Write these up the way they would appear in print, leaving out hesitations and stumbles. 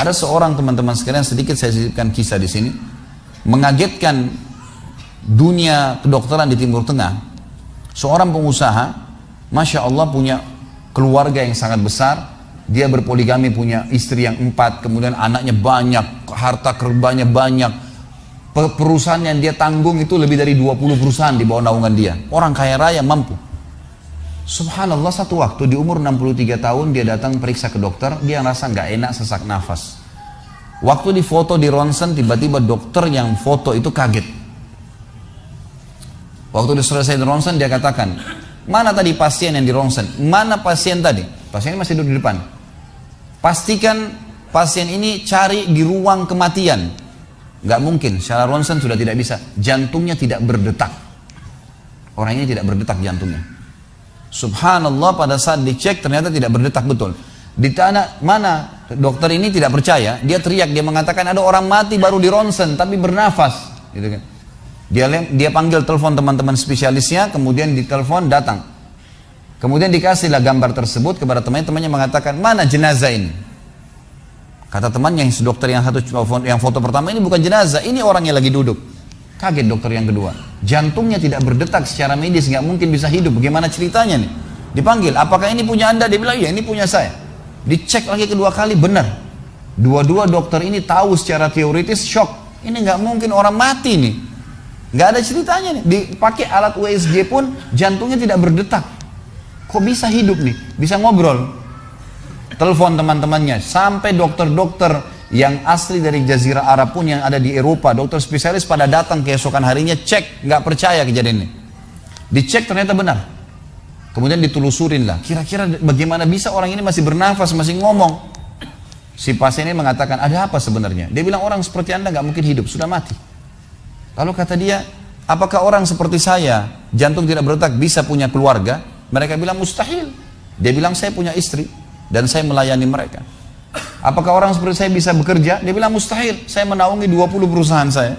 Ada seorang teman-teman sekalian, sedikit saya sisipkan kisah di sini, mengagetkan dunia kedokteran di Timur Tengah. Seorang pengusaha, Masya Allah punya keluarga yang sangat besar, dia berpoligami, punya istri yang 4, kemudian anaknya banyak, harta kerbanya banyak, perusahaan yang dia tanggung itu lebih dari 20 perusahaan di bawah naungan dia. Orang kaya raya, mampu. Subhanallah, satu waktu di umur 63 tahun dia datang periksa ke dokter, dia ngerasa nggak enak, sesak nafas. Waktu di foto di ronsen, tiba-tiba dokter yang foto itu kaget. Waktu selesai di ronsen, dia katakan, mana tadi pasien yang di ronsen? Mana pasien tadi? Pasien ini masih duduk di depan. Pastikan pasien ini cari di ruang kematian. Nggak mungkin, secara ronsen sudah tidak bisa. Jantungnya tidak berdetak. Orang ini tidak berdetak jantungnya. Subhanallah, pada saat dicek ternyata tidak berdetak betul. Di tanah mana dokter ini tidak percaya, dia teriak, dia mengatakan ada orang mati baru di ronsen tapi bernafas, gitu kan. Dia panggil telepon teman-teman spesialisnya, kemudian ditelepon datang. Kemudian dikasihlah gambar tersebut kepada temannya mengatakan, mana jenazah ini? Kata temannya yang dokter yang satu, yang foto pertama, ini bukan jenazah, ini orang yang lagi duduk. Kaget dokter yang kedua, jantungnya tidak berdetak secara medis, nggak mungkin bisa hidup. Bagaimana ceritanya nih? Dipanggil, apakah ini punya anda? Dia bilang, iya ini punya saya. Dicek lagi kedua kali, benar. Dua-dua dokter ini tahu secara teoritis, shock. Ini nggak mungkin orang mati nih. Nggak ada ceritanya nih. Dipakai alat USG pun jantungnya tidak berdetak. Kok bisa hidup nih? Bisa ngobrol. Telepon teman-temannya, sampai dokter-dokter yang asli dari Jazirah Arab pun yang ada di Eropa, dokter spesialis pada datang keesokan harinya, cek, nggak percaya kejadian ini. Dicek ternyata benar. Kemudian ditelusurin lah, kira-kira bagaimana bisa orang ini masih bernafas, masih ngomong. Si pasien ini mengatakan, ada apa sebenarnya? Dia bilang, orang seperti anda nggak mungkin hidup, sudah mati. Lalu kata dia, apakah orang seperti saya, jantung tidak berdetak, bisa punya keluarga? Mereka bilang mustahil. Dia bilang, saya punya istri dan saya melayani mereka. Apakah orang seperti saya bisa bekerja? Dia bilang mustahil, saya menaungi 20 perusahaan saya.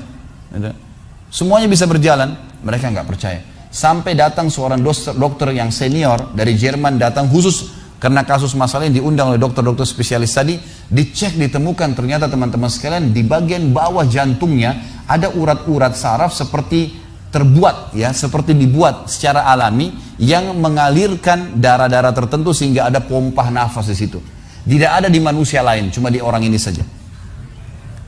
Semuanya bisa berjalan. Mereka nggak percaya. Sampai datang seorang dokter yang senior dari Jerman, datang khusus karena kasus masalah ini, diundang oleh dokter-dokter spesialis tadi. Dicek, ditemukan ternyata teman-teman sekalian, di bagian bawah jantungnya ada urat-urat saraf seperti terbuat, ya, seperti dibuat secara alami yang mengalirkan darah-darah tertentu sehingga ada pompa nafas di situ. Tidak ada di manusia lain, cuma di orang ini saja.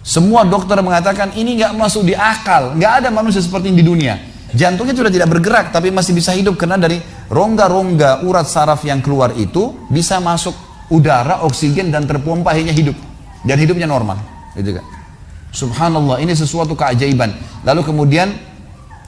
Semua dokter mengatakan ini nggak masuk di akal, nggak ada manusia seperti ini di dunia. Jantungnya sudah tidak bergerak tapi masih bisa hidup karena dari rongga-rongga urat saraf yang keluar itu bisa masuk udara, oksigen dan terpompa, akhirnya hidup dan hidupnya normal, gitu kan. Subhanallah, ini sesuatu keajaiban. Lalu kemudian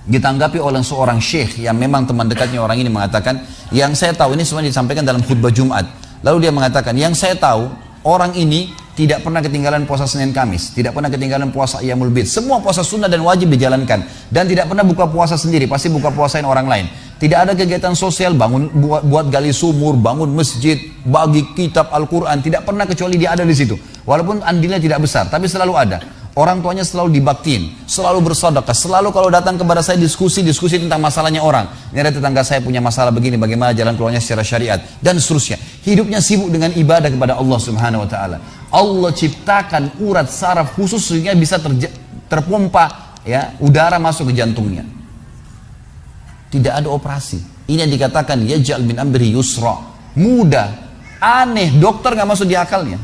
ditanggapi oleh seorang syekh yang memang teman dekatnya orang ini, mengatakan, yang saya tahu, ini semua disampaikan dalam khutbah Jumat. Lalu dia mengatakan, yang saya tahu, orang ini tidak pernah ketinggalan puasa Senin Kamis, tidak pernah ketinggalan puasa Ayyamul Bid. Semua puasa sunnah dan wajib dijalankan. Dan tidak pernah buka puasa sendiri, pasti buka puasain orang lain. Tidak ada kegiatan sosial, bangun buat gali sumur, bangun masjid, bagi kitab Al-Quran. Tidak pernah kecuali dia ada di situ. Walaupun andilnya tidak besar, tapi selalu ada. Orang tuanya selalu dibaktiin, selalu bersedekah, selalu kalau datang kepada saya diskusi tentang masalahnya orang. Ini ada tetangga saya punya masalah begini, bagaimana jalan keluarnya secara syariat, dan seterusnya. Hidupnya sibuk dengan ibadah kepada Allah Subhanahu Wa Taala. Allah ciptakan urat saraf khusus sehingga bisa terpompa, ya, udara masuk ke jantungnya. Tidak ada operasi. Ini yang dikatakan yaj'al min amri yusra, mudah, aneh, dokter nggak masuk di akalnya.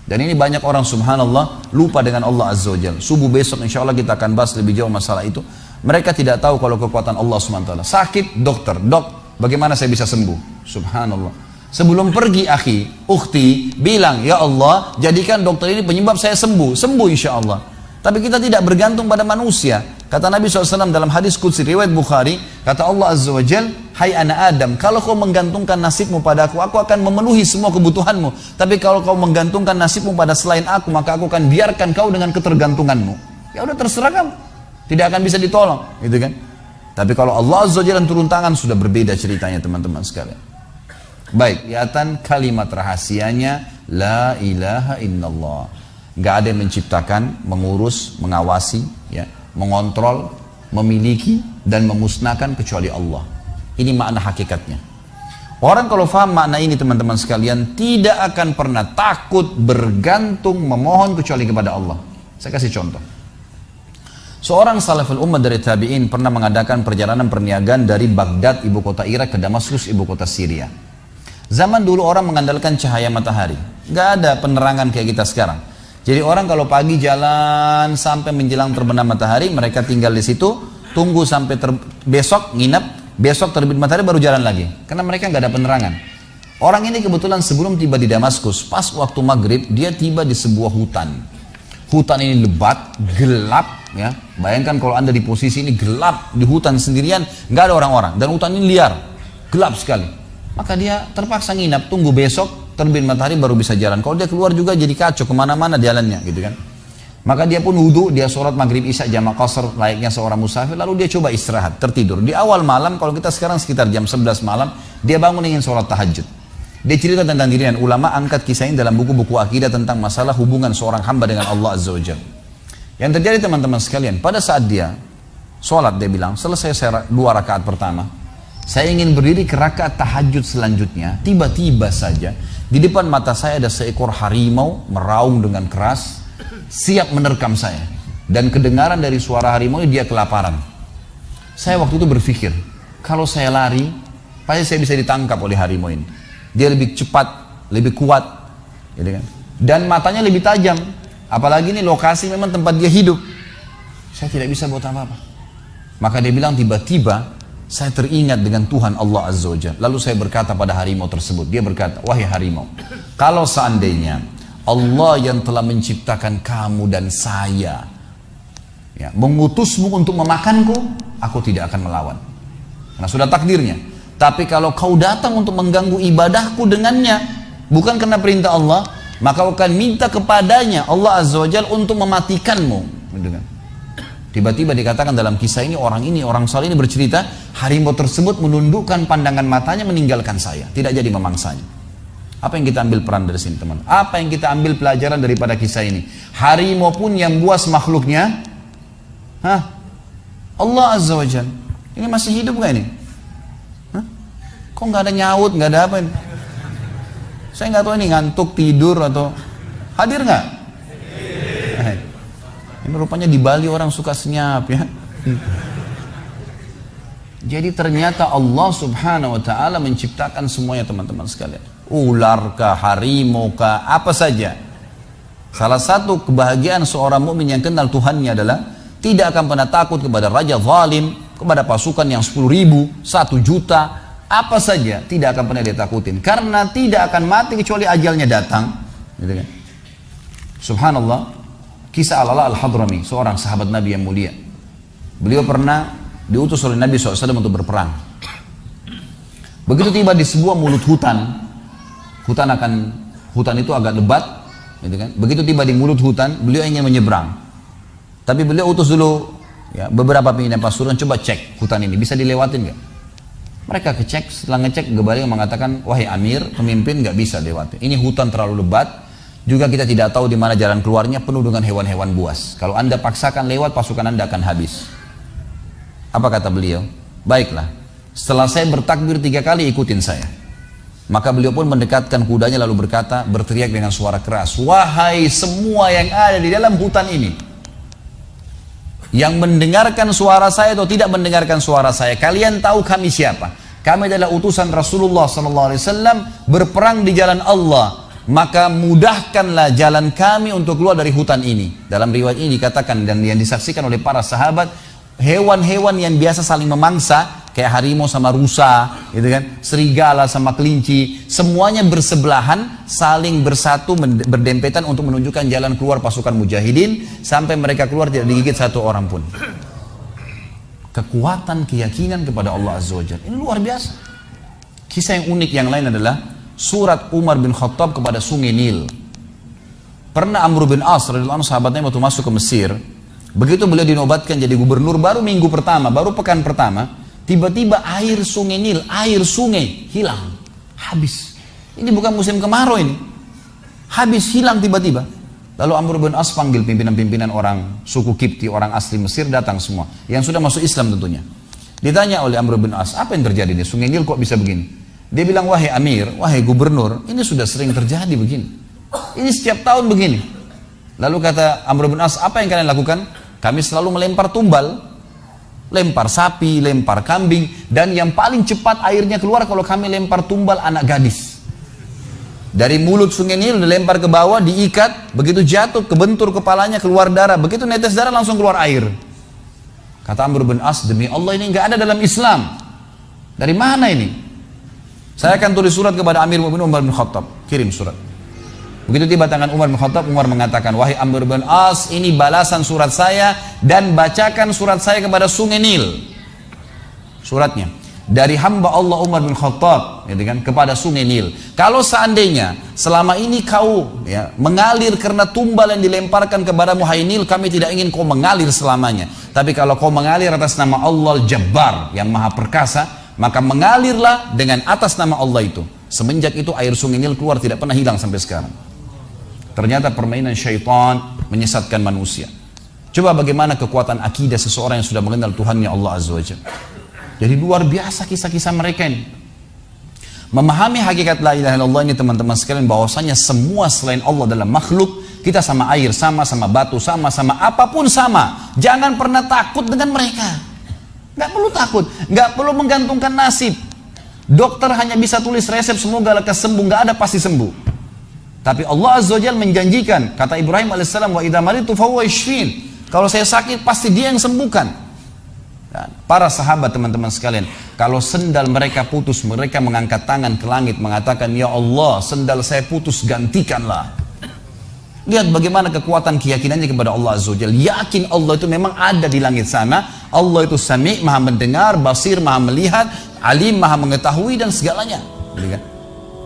Dan ini banyak orang subhanallah lupa dengan Allah Azza wa Jalla. Subuh besok insya Allah kita akan bahas lebih jauh masalah itu. Mereka tidak tahu kalau kekuatan Allah SWT. Sakit, dokter, dok, bagaimana saya bisa sembuh? Subhanallah. Sebelum pergi akhi, ukhti, bilang, ya Allah, jadikan dokter ini penyebab saya sembuh. Sembuh insya Allah. Tapi kita tidak bergantung pada manusia. Kata Nabi SAW dalam hadis Qudsi riwayat Bukhari, kata Allah Azza wa Jal, hai anak Adam, kalau kau menggantungkan nasibmu pada aku akan memenuhi semua kebutuhanmu. Tapi kalau kau menggantungkan nasibmu pada selain aku, maka aku akan biarkan kau dengan ketergantunganmu. Ya udah, terserah kamu, tidak akan bisa ditolong, gitu kan. Tapi kalau Allah Azza wa Jal turun tangan, sudah berbeda ceritanya teman-teman sekalian. Baik, kelihatan kalimat rahasianya la ilaha illallah. Gak ada yang menciptakan, mengurus, mengawasi, ya, mengontrol, memiliki dan memusnahkan kecuali Allah. Ini makna hakikatnya. Orang kalau faham makna ini teman-teman sekalian, tidak akan pernah takut, bergantung, memohon kecuali kepada Allah. Saya kasih contoh. Seorang salaful ummah dari tabi'in pernah mengadakan perjalanan perniagaan dari Baghdad, ibu kota Irak, ke Damaskus, ibu kota Syria. Zaman dulu orang mengandalkan cahaya matahari. Gak ada penerangan kayak kita sekarang. Jadi orang kalau pagi jalan sampai menjelang terbenam matahari, mereka tinggal di situ, tunggu sampai besok, nginep, besok terbit matahari baru jalan lagi. Karena mereka nggak ada penerangan. Orang ini kebetulan sebelum tiba di Damaskus, pas waktu maghrib, dia tiba di sebuah hutan. Hutan ini lebat, gelap, ya. Bayangkan kalau anda di posisi ini gelap, di hutan sendirian, nggak ada orang-orang. Dan hutan ini liar, gelap sekali. Maka dia terpaksa nginap, tunggu besok, terbit matahari baru bisa jalan. Kalau dia keluar juga jadi kacau, kemana-mana jalannya, gitu kan. Maka dia pun wudhu, dia sholat maghrib isya jamak qasar layaknya seorang musafir, lalu dia coba istirahat, tertidur. Di awal malam, kalau kita sekarang sekitar jam 11 malam, dia bangun ingin sholat tahajud. Dia cerita tentang dirinya, ulama angkat kisah ini dalam buku-buku akidah tentang masalah hubungan seorang hamba dengan Allah Azza wa Jalla. Yang terjadi teman-teman sekalian, pada saat dia sholat, dia bilang, selesai saya 2 rakaat pertama, saya ingin berdiri ke rakaat tahajud selanjutnya, tiba-tiba saja, di depan mata saya ada seekor harimau meraung dengan keras, siap menerkam saya. Dan kedengaran dari suara harimau ini dia kelaparan. Saya waktu itu berpikir, kalau saya lari, pasti saya bisa ditangkap oleh harimau ini. Dia lebih cepat, lebih kuat, gitu kan? Dan matanya lebih tajam. Apalagi ini lokasi memang tempat dia hidup. Saya tidak bisa buat apa-apa. Maka dia bilang tiba-tiba saya teringat dengan Tuhan Allah Azza wa Jalla. Lalu saya berkata pada harimau tersebut. Dia berkata, wahai harimau, kalau seandainya Allah yang telah menciptakan kamu dan saya, ya, mengutusmu untuk memakanku, aku tidak akan melawan. Karena sudah takdirnya. Tapi kalau kau datang untuk mengganggu ibadahku dengannya, bukan karena perintah Allah, maka kau akan minta kepadanya Allah Azza wa Jalla untuk mematikanmu. Tiba-tiba dikatakan dalam kisah ini, orang saleh ini bercerita, harimau tersebut menundukkan pandangan matanya meninggalkan saya, tidak jadi memangsanya. Apa yang kita ambil peran dari sini teman? Apa yang kita ambil pelajaran daripada kisah ini? Harimau pun yang buas makhluknya, Allah Azza wa Jalla. Ini masih hidup gak ini? Kok nggak ada nyaut, nggak ada apa ini? Saya nggak tahu ini ngantuk, tidur atau hadir nggak? Ini rupanya di Bali orang suka senyap ya. Jadi ternyata Allah Subhanahu Wa Taala menciptakan semuanya teman-teman sekalian. Ular kah, harimau kah, apa saja. Salah satu kebahagiaan seorang mukmin yang kenal Tuhannya adalah tidak akan pernah takut kepada raja zalim, kepada pasukan yang 10.000, 1 juta. Apa saja tidak akan pernah dia takutin, karena tidak akan mati kecuali ajalnya datang, gitu kan? Subhanallah, kisah Al-Ala Al-Hadrami, seorang sahabat Nabi yang mulia. Beliau pernah diutus oleh Nabi SAW untuk berperang. Begitu tiba di sebuah mulut hutan, hutan itu agak lebat, gitu kan? Begitu tiba di mulut hutan, beliau ingin menyeberang, tapi beliau utus dulu ya, beberapa pimpinan pasukan, coba cek hutan ini bisa dilewatin nggak? Mereka kecek, setelah ngecek Gebali mengatakan, wahai Amir, pemimpin nggak bisa lewati. Ini hutan terlalu lebat, juga kita tidak tahu di mana jalan keluarnya, penuh dengan hewan-hewan buas. Kalau anda paksakan lewat, pasukan anda akan habis. Apa kata beliau? Baiklah, setelah saya bertakbir 3 kali, ikutin saya. Maka beliau pun mendekatkan kudanya lalu berkata, berteriak dengan suara keras, wahai semua yang ada di dalam hutan ini, yang mendengarkan suara saya atau tidak mendengarkan suara saya, kalian tahu kami siapa? Kami adalah utusan Rasulullah SAW berperang di jalan Allah. Maka mudahkanlah jalan kami untuk keluar dari hutan ini. Dalam riwayat ini dikatakan dan yang disaksikan oleh para sahabat, hewan-hewan yang biasa saling memangsa, kayak harimau sama rusa, gitu kan, serigala sama kelinci, semuanya bersebelahan, saling bersatu, berdempetan untuk menunjukkan jalan keluar pasukan mujahidin, sampai mereka keluar tidak digigit 1 orang pun. Kekuatan keyakinan kepada Allah Azza wa Jalla ini luar biasa. Kisah yang unik yang lain adalah surat Umar bin Khattab kepada sungai Nil. Pernah Amr bin As radhiyallahu anhu, sahabatnya waktu masuk ke Mesir, begitu beliau dinobatkan jadi gubernur, baru minggu pertama, baru pekan pertama, tiba-tiba air sungai Nil, air sungai hilang, habis. Ini bukan musim kemarau ini, habis, hilang tiba-tiba. Lalu Amr bin As panggil pimpinan-pimpinan orang suku Kipti, orang asli Mesir, datang semua, yang sudah masuk Islam tentunya. Ditanya oleh Amr bin As, apa yang terjadi nih, sungai Nil kok bisa begini? Dia bilang, wahai Amir, wahai Gubernur, ini sudah sering terjadi begini. Ini setiap tahun begini. Lalu kata Amr bin As, apa yang kalian lakukan? Kami selalu melempar tumbal, lempar sapi, lempar kambing, dan yang paling cepat airnya keluar kalau kami lempar tumbal anak gadis. Dari mulut sungai Nil dilempar ke bawah, diikat, begitu jatuh, kebentur kepalanya, keluar darah, begitu netes darah langsung keluar air. Kata Amr bin As, demi Allah ini nggak ada dalam Islam. Dari mana ini? Saya akan tulis surat kepada Amir Mu'minin Umar bin Khattab, kirim surat. Begitu tiba tangan Umar bin Khattab, Umar mengatakan, wahai Amr bin As, ini balasan surat saya dan bacakan surat saya kepada sungai Nil. Suratnya dari hamba Allah Umar bin Khattab, gitu kan, kepada sungai Nil. Kalau seandainya selama ini kau mengalir karena tumbal yang dilemparkan kepadamu, hai Nil, kami tidak ingin kau mengalir selamanya. Tapi kalau kau mengalir atas nama Allah Al-Jabbar yang Maha Perkasa, maka mengalirlah dengan atas nama Allah itu. Semenjak itu air sungai Nil keluar, tidak pernah hilang sampai sekarang. Ternyata permainan syaitan menyesatkan manusia. Coba bagaimana kekuatan akidah seseorang yang sudah mengenal Tuhannya Allah Azza wa Jalla. Jadi luar biasa kisah-kisah mereka ini. Memahami hakikat la ilaha illallah ini teman-teman sekalian, bahwasanya semua selain Allah dalam makhluk, kita sama air sama, sama batu sama, sama apapun sama. Jangan pernah takut dengan mereka. Gak perlu takut, gak perlu menggantungkan nasib. Dokter hanya bisa tulis resep semoga lekas sembuh, gak ada pasti sembuh. Tapi Allah Azza wa Jalla menjanjikan, kata Ibrahim alaihissalam, wa idza maritu fahuwa yashfin. Kalau saya sakit pasti dia yang sembuhkan. Dan para sahabat teman-teman sekalian, kalau sendal mereka putus, mereka mengangkat tangan ke langit mengatakan, ya Allah, sendal saya putus, gantikanlah. Lihat bagaimana kekuatan keyakinannya kepada Allah Azza wa Jalla. Yakin Allah itu memang ada di langit sana. Allah itu Sami', Maha mendengar, Basir, Maha melihat, Alim, Maha mengetahui dan segalanya.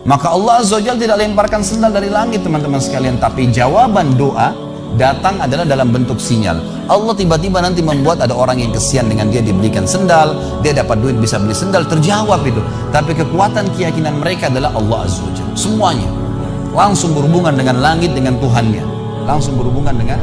Maka Allah Azza wa Jalla tidak lemparkan sendal dari langit teman-teman sekalian, tapi jawaban doa datang adalah dalam bentuk sinyal. Allah tiba-tiba nanti membuat ada orang yang kesian dengan dia diberikan sendal, dia dapat duit bisa beli sendal, terjawab itu. Tapi kekuatan keyakinan mereka adalah Allah Azza wa Jalla. Semuanya langsung berhubungan dengan langit, dengan Tuhannya, langsung berhubungan dengan